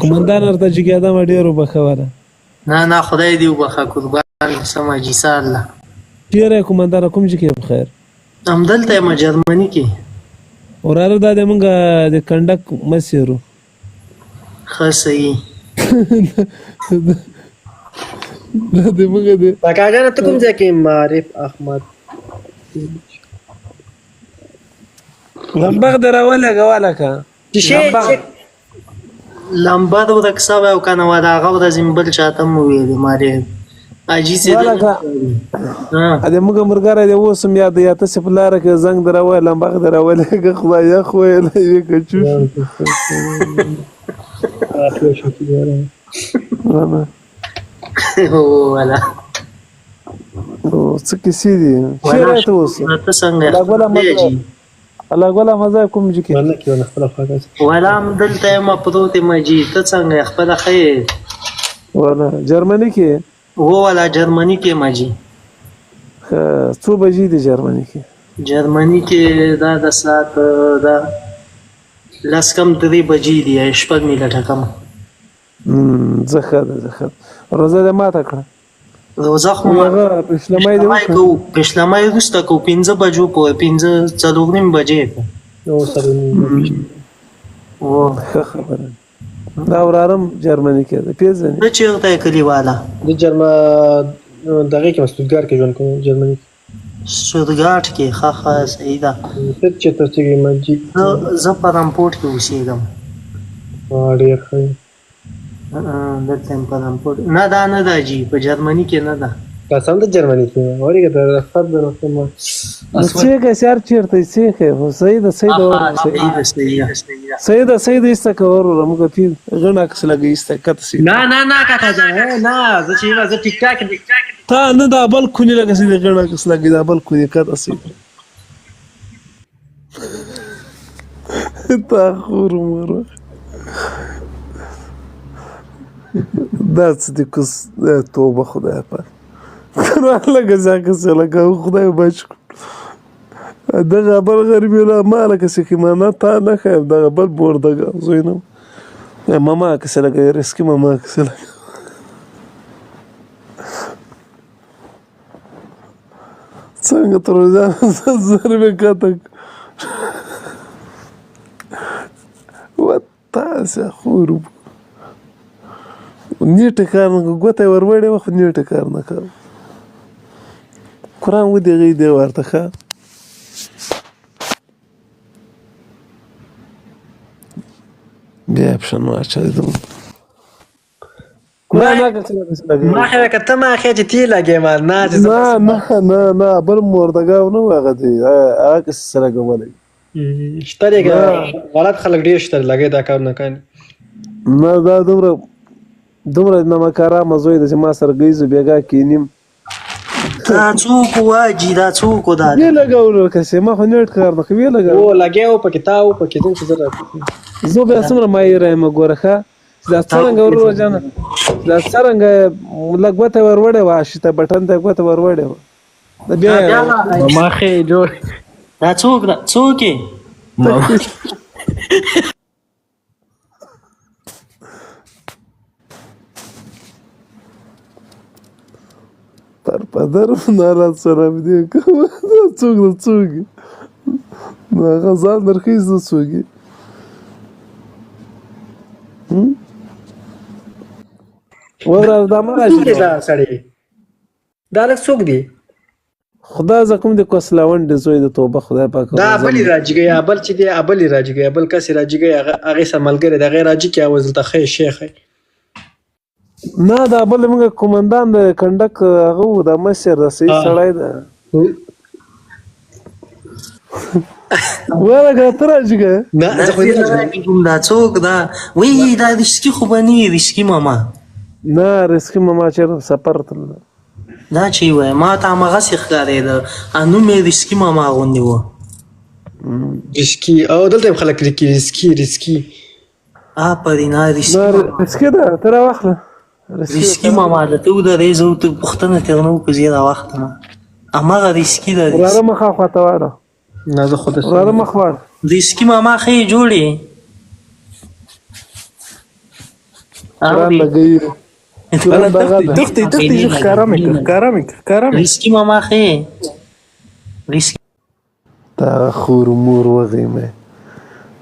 قومندان ورته جګې ادمه ډېر وبخوله. نه خدای دې وبخښه قربان سم حاجي الله. چیرې قومندانه کوم ځای کې بخیر؟ همدلته یم جرمني کې. وراره دا د مونږ د کنډک مسیرو. ښه صحیح. دا د مونږ د کاکاګانه ته کوم ځای کې معرف احمد لمبغ دراوله غواله کا چې لمبا د ورکسا او کنه ودا غو د زمبل چاته مو ویل ماره اجي سي ا دې موږ مرګره دی وسم یاد یا ته سپلاره کې زنګ دراوله لمبغ دراوله کې خدای خو یې کچو ولا او څه کیسې دي چیرې ته اوس ته څنګه الله ګولا مزه کوم ځکه ولا کې ولا خپل فاکس ولا دلته ما پروت مجي ته څنګه خپل خیر ولا جرمني کې ولا جرمني کې مجي څو بجې دي جرمني کې دا د ساعت دا لاس کم 3 بجې دي شپږ میله ټکم زخه روزه د ماته کړه روزه خو پښلمای روسته کو 15 بجو په 15 څلورنیم بجې نو سره او خبره دا ورارم جرمني کې ده پیژنې د چیرته کلیواله د دغه کې مستودګار کې ژوند کوم جرمني سودګاټ کې خاخه صحیح ده څه چې تاسو کې مجي زه په رامپورټ کې اوسېږم ډېر ښه د تمپرامپورټ نه دا نه دا جی په جرمني کې نه ده قسم د جرمني کې اوريګه د رخصت د رسمه څه کې سر چیرته څه کې هو صحیح ده صحیح است کور موږ په غنا کس لګی است کته سي نه کاکا جان نه زه چې زه ټیک ټاک تا نه دا بل کونی لګی سي غنا کس لګی دا بل کونی کته سي تا خور مر دا څه دي کوس توبه خدای په قرآن لګه ځکه څه لګه خدای بچ دغه بل غریب له مال کې سکیمانه تا نه خیر دغه بل بور دغه زوینم ماما کې څه لګه رسکی ماما کې څه لګه څنګه تر ځان زر به کاته وتا څه خورو نیټه کار نه ګوته وروړې وخت نیټه کار نه کار قرآن و دی غي دی ورته ښه بیا پښنو اچایدم ما خیر کته ما خیر چې تی لګې ما نه بل موردګاو نه هغه دی هغه سره غوړی شتره غلط خلک ډیر شتره لګې دا کار نه کوي نه دا دومره نمکاره مزوی د ما سره گیزو بیگا کینیم دا څوک واجی دا څوک دا نه لګاو کسه ما خو نیټ کار نه کوي لګاو او لګیاو په کتاب په کې څه درته زه به سمره مې رایم ګورخه دا څنګه ورو جان دا څنګه لګوته وروړې واشه ته بټن ته لګوته وروړې دا بیا ما خې جوړ دا څوک پر پدر نارات سره دی کوم څوک نه غزال درخیز څوک ورا دا ما راځي دا سړی دا لک څوک دی خدا زکم د کوسلاوند د زوی د توبه خدای پاک دا بلی راځي بل چې دی بلی راځي بل کس راځي هغه سملګری د غیر راځي کې اوازل ته خې شیخ نه دا بل موږ قومندان د کنډک هغه د مسیر د سي سړی ده ورګه ترځګه نه زه خو دا څوک دا وی دا رسکی خو بني رسکی ماما نه رسکی ماما چې سفر تل دا چی وای ما ته مغه ښکارې ده انو مې رسکی ماما غوندي و رسکی او دلته خلک رسکی پرینا رسکی ده تر واخله رسکی ماما ده ته د ریزو ته پښتنه ترنو په زیاده وخت ما هماغه ریسکي ده وراره مخه خواته واړه نه زه خود وراره مخ واړه ریسکي ماما ښې جوړې قرآن لګوي قرآن دغه ده تختی ښکاره مې کړ ریسکي ماما ښې ریسکي تا خور مور وغیم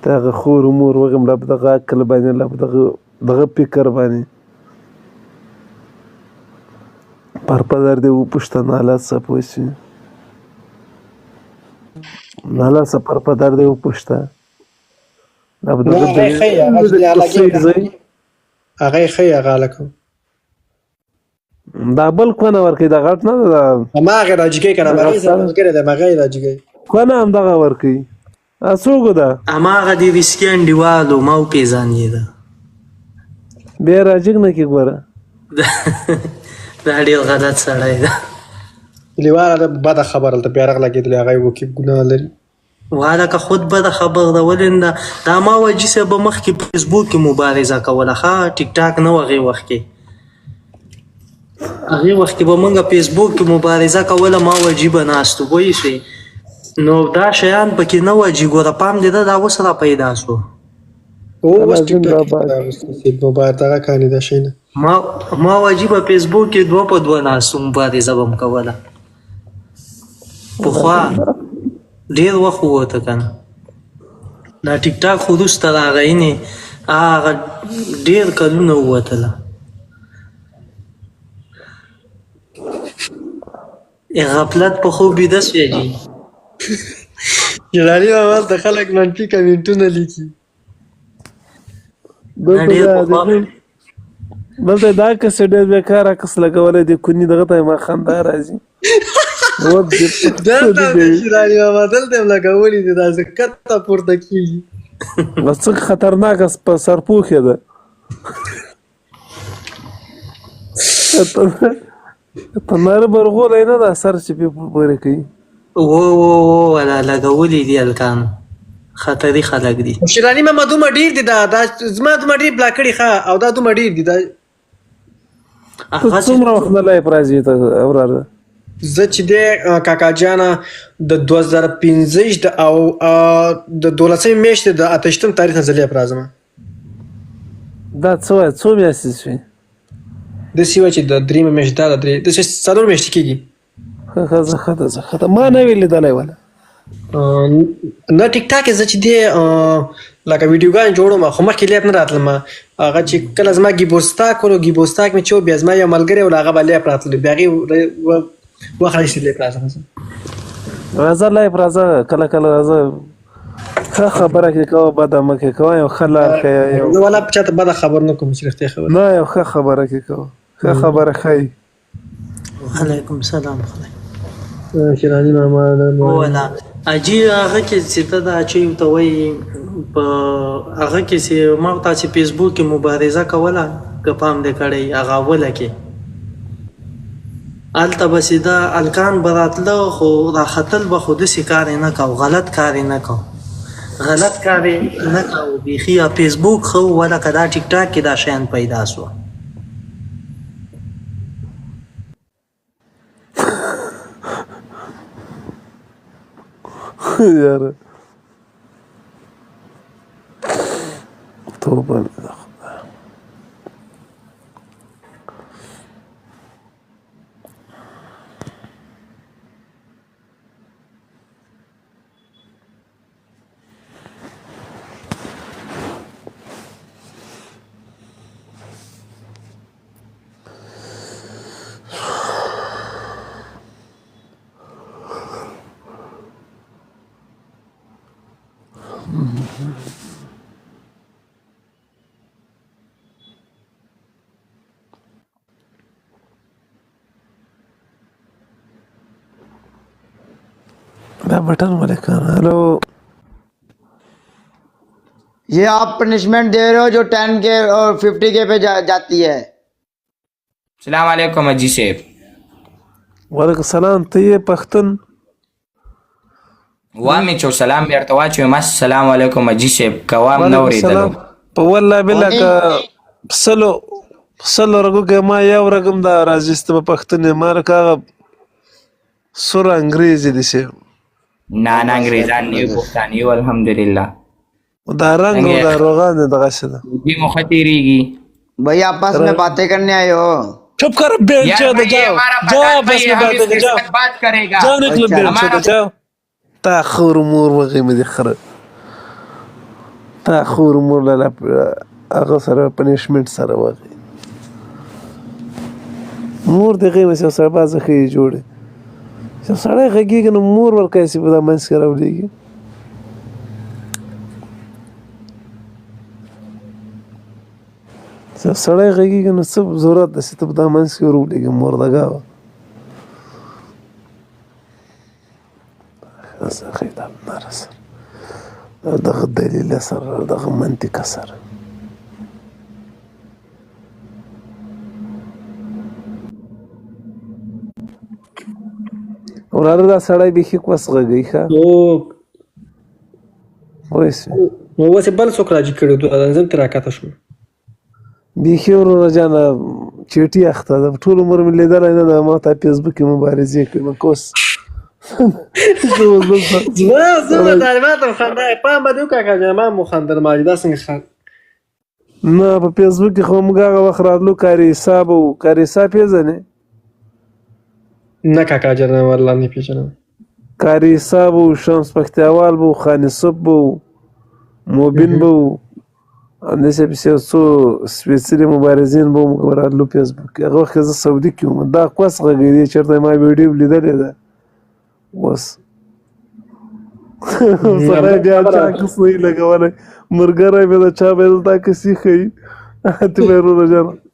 تا خور مور وغیم لب دغه عقل باندې لب دغه فکر باندې پرپدر دی وپوښته ناله څه پوښي ناله څه پرپدر دی وپوښته لب دغه هغه ښه هغه لکه دا بل کونه ورکوي دا غټ نه ده هماغه راجګۍ که نه هغې سره ملګری دی هماغه یې راجګۍ کونه همدغه ورکوي څوک ده هماغه د ریسکي انډیوالو ما وپېژانېده بیا راجګ نه کې ګوره دا ډېر غلط سړی ده لیواره بده خبره دلته بیا رغله کېدلی هغه یې وکي ګناه لري والکه خود بده خبر ده ولې دا ما وجي صاحب به مخکې په فیسبوک کې مبارزه کوله ښه ټیک ټاک نه و هغې وخت کې هغې وخت کې به موږ فیسبوک کې مبارزه کوله ما وجي به ناست وو پوه شوې نو دا شیان پکې نه وجي ګوره پام دې ده دا اوس را پیدا شو اوس ټیک ټاک موبایل دغه کانې دا شی نه ما وجي به فیسبوک کې دوه په دوه ناست وو مبارزه به م کوله پخوا ډېر وخت ووته که نه دا ټیک ټاک خو وروسته راغی نه هغه ډېر کلونه ووتله غفلت په خوب بیده شوی جي جلالي بابا د خلک منفي کمنټونه لیکي دلته دا کس ډېر بېکاره کس لګولی دی کوني دغه ته ما خندا راځي دلته جلالي بابا دلته هم لګولي دي داسې کته پورته کېږي څه خطرناکه په سرپوښې ده په نر برغولی نه ده سر چې پې پورې کوي ولا لګولي دي هلکانو خطري خلک دي شیراني ماما دومره ډېر دي دا زما دومره ډېر بلا کړي ښه او دا دومره ډېر دي دا ته څومره وخت نه لایف راځي ته وراره زه چې دی کاکا جانه د 2015 او د 12 میاشتې د 28 تاریخ نه زه لیف راځم دا څه وایي څو میاشتې شوې داسې وایي چې د 3 میاشتې دا د 4 میاشتې کېږي ښه ده ما نه وې لیدلی وله نه ټیک ټاک زه چې دی لکه ویډیوګانې جوړوم خو مخکې لیف نه راتلم هغه چې کله زما ګیبوستاک ولو ګیبوستاک مې چې و بیا زما یو ملګری ول هغه به لیف راتلو بیا هغې وخت راشي لیف راځم راځه لایف راځه کله کله راځه ښه خبره کې کوه بده مه کې کوه یو ښه لار ښیه زه والا چاته بده خبر نه کوم چې رښتیا خبره نه یو ښه خبره کې کوه ښه خبره ښایي وعلیکم سلام شیراني ماما ولا اجي هغه کې چې ته دا چې ته وایي په هغه کې چې ما تاسو فیسبوک کې مبارزه کوله که پام دې کړی هغه اوله کې هلته به سیده الکان به راتله خو راختل به خو داسې کار یې نه کو غلط کار یې نه کو بیخي فیسبوک ښه و ولکه دا ټیک ټاک کې دا شیان پیدا سوه یاره توبه مې ده خدایه बटन वाले खाना हेलो ये आप पनिशमेंट दे रहे हो जो 10 के और 50 के पे जाती है सलाम वालेकुम अजी साहब वालेकुम सलाम ته پښتون وامي چو سلام بیرته واچو ما سلام علیکم اجي صاحب کوام نو ریدلو په والله بلا کا سلو رګو کې ما یو رقم دا راځست په پښتون مار کا سور انګریزي دي سي نه نه انګریزان نه یو پښتانه یو الحمدلله دا رنگ او دا روغان دغه څه ده دې مخ تیریږي भाई आपस में बातें करने आए हो چپ کر بیچ यार دے भाई, ये جاؤ हमारा جاؤ प्रधान بس भाई میں हम بات इसके جاؤ साथ बात करेगा جاؤ نکل بیچ हमारा دے جاؤ تا خور مور وغه مې خره تا خور مور لا هغه سره پنیشمنت سره وغه مور دغه مې سره باز خې جوړه چې سړی غږیږي نو مور ور کیسې په د منځ کې راوړيږي چې سړی غږیږي نو څه ضرورت ده چې ته په د منځ کې وروړيږي مور دغه زه دا نرسر دغه دلیل سره دغه منطق سره وراره دا سړی بیخي کوس غږی ښه وایسې نو اوس یې بل څوک راجي کړی دوه زه ترې راکاته شوم بیخي ورونه جانه چیټي اخته ده ټول عمر مې لیدلی نه ده ما ته فیسبوک کې مبارزې کوي نو کوس زه به طالبات هم خندا پام به دې وکړه که جان ما مو خندل ما دا څنګه خان نه په فیسبوک کې خو موږ هغه وخت راتلو کاري حساب و کاري حساب پېژنې نه کاکا جان والله نه پېژنم کاري حساب و شمس پکتیاوال به و خان یوسف به و موبین به و همداسې پسې یو څو سپېڅلي مبارزین به موږ راتلو فیسبوک کې هغه وخت کې زه سعودي کې وم دا کوس غږی دی چېرته ما ویډیو لیدلې ده اوس سړی بیا چا کس نه وي لګولی ملګری مې د چا به دلته کسي ښایي ته به یې وروره جانه